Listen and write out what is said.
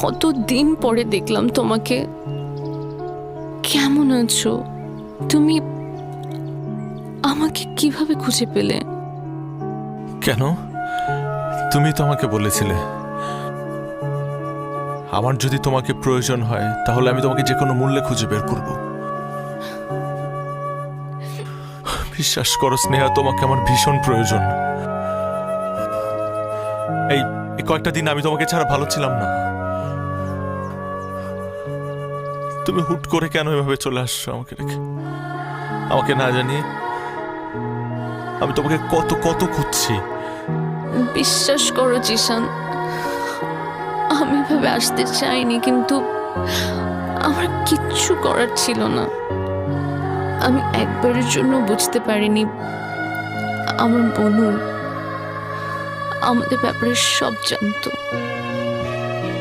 কতদিন পরে দেখলাম তোমাকে। কেমন আছো তুমি? আমাকে কিভাবে খুঁজে পেলে? কেন? তুমি তো আমাকে বলেছিলে আমার যদি তোমাকে প্রয়োজন হয় তাহলে আমি তোমাকে যে কোনো মূল্যে খুঁজে বের করব। বিশ্বাস করো স্নেহা, তোমাকে আমার ভীষণ প্রয়োজন। এই কয়েকটা দিন আমি তোমাকে ছাড়া ভালো ছিলাম না। তুমি হুট করে কেন এভাবে চলে আসছো আমাকে রেখে, আমাকে না জানিয়ে? আমি তোমাকে কত কত খুঁজছি। বিশ্বাস করো জিশান, আমি ভাবে আসতে চাইনি, কিন্তু আমার কিচ্ছু করার ছিল না। আমি একবারের জন্য বুঝতে পারিনি আমার বোনু আমাদের ব্যাপারে সব জানতো।